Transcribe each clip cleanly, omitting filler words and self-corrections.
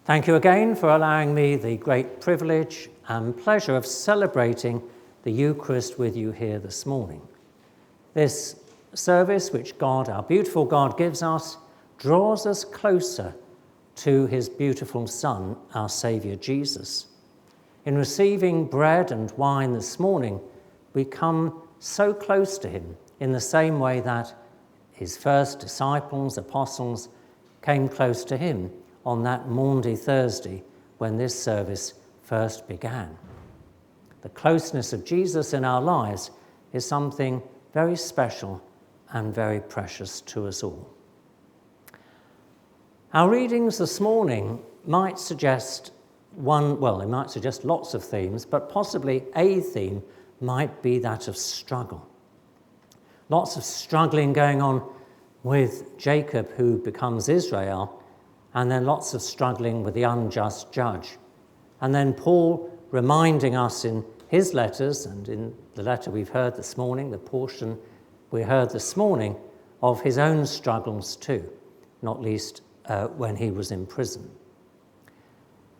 Thank you again for allowing me the great privilege and pleasure of celebrating the Eucharist with you here this morning. This service which God, our beautiful God, gives us draws us closer to his beautiful Son, our Saviour Jesus. In receiving bread and wine this morning, we come so close to him in the same way that his first disciples, apostles, came close to him on that Maundy Thursday when this service first began. The closeness of Jesus in our lives is something very special and very precious to us all. Our readings this morning might suggest they might suggest lots of themes, but possibly a theme might be that of struggle. Lots of struggling going on with Jacob, who becomes Israel, and then lots of struggling with the unjust judge. And then Paul reminding us in his letters and in the letter we've heard this morning, the portion we heard this morning, of his own struggles too, not least when he was in prison.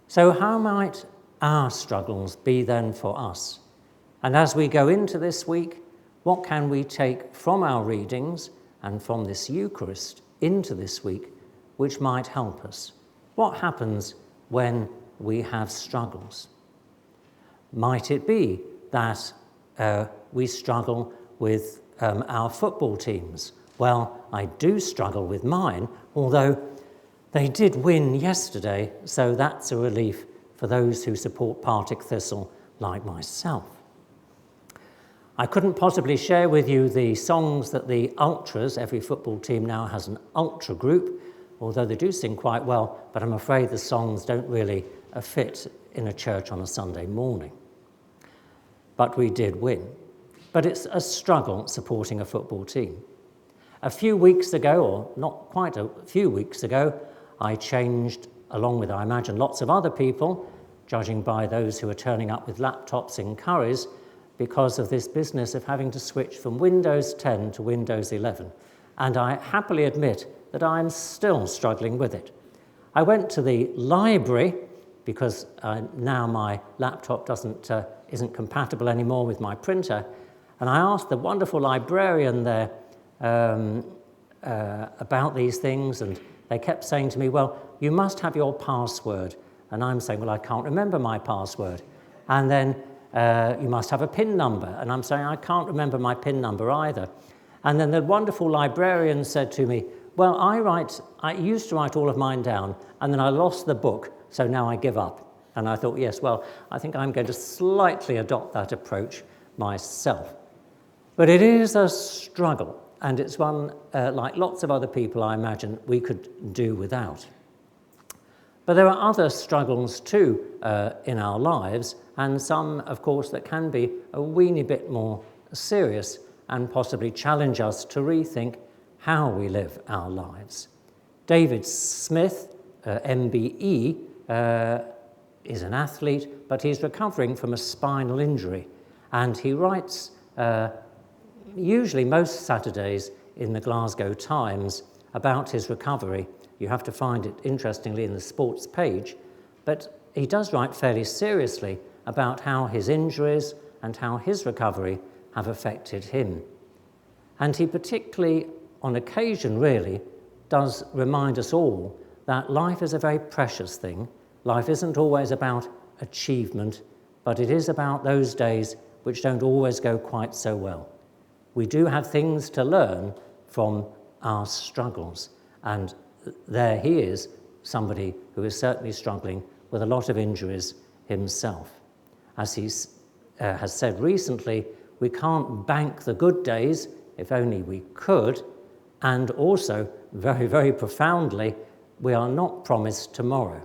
So how might our struggles be then for us? And as we go into this week, what can we take from our readings and from this Eucharist into this week which might help us? What happens when we have struggles? Might it be that we struggle with our football teams? Well, I do struggle with mine, although they did win yesterday, so that's a relief for those who support Partick Thistle like myself. I couldn't possibly share with you the songs that the ultras, every football team now has an ultra group, although they do sing quite well, but I'm afraid the songs don't really fit in a church on a Sunday morning. But we did win. But it's a struggle supporting a football team. A few weeks ago, or not quite a few weeks ago, I changed, along with, I imagine, lots of other people, judging by those who are turning up with laptops in curries, because of this business of having to switch from Windows 10 to Windows 11. And I happily admit that I'm still struggling with it. I went to the library because now my laptop isn't compatible anymore with my printer, and I asked the wonderful librarian there about these things, and they kept saying to me, well, you must have your password. And I'm saying, well, I can't remember my password. And then you must have a PIN number. And I'm saying, I can't remember my PIN number either. And then the wonderful librarian said to me, well, I used to write all of mine down, and then I lost the book, so now I give up. And I thought, yes, well, I think I'm going to slightly adopt that approach myself. But it is a struggle, and it's one, like lots of other people, I imagine, we could do without. But there are other struggles too in our lives, and some, of course, that can be a weeny bit more serious and possibly challenge us to rethink how we live our lives. David Smith, MBE, is an athlete, but he's recovering from a spinal injury, and he writes usually most Saturdays in the Glasgow Times about his recovery. You have to find it, interestingly, in the sports page, but he does write fairly seriously about how his injuries and how his recovery have affected him. And he particularly, on occasion really, does remind us all that life is a very precious thing. Life isn't always about achievement, but it is about those days which don't always go quite so well. We do have things to learn from our struggles, and there he is, somebody who is certainly struggling with a lot of injuries himself. As he has said recently, we can't bank the good days, if only we could, and also, very, very profoundly, we are not promised tomorrow.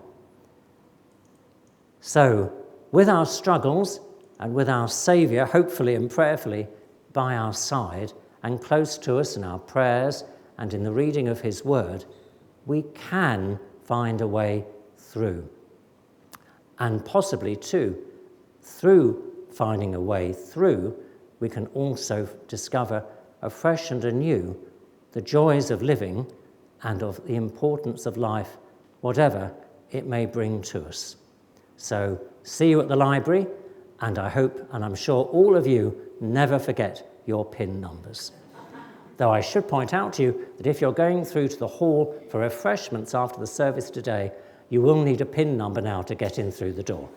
So, with our struggles and with our Saviour, hopefully and prayerfully, by our side and close to us in our prayers and in the reading of his word, we can find a way through. And possibly too, through finding a way through, we can also discover afresh and anew the joys of living and of the importance of life, whatever it may bring to us. So see you at the library, and I hope, and I'm sure all of you never forget your PIN numbers. Though I should point out to you that if you're going through to the hall for refreshments after the service today, you will need a PIN number now to get in through the door.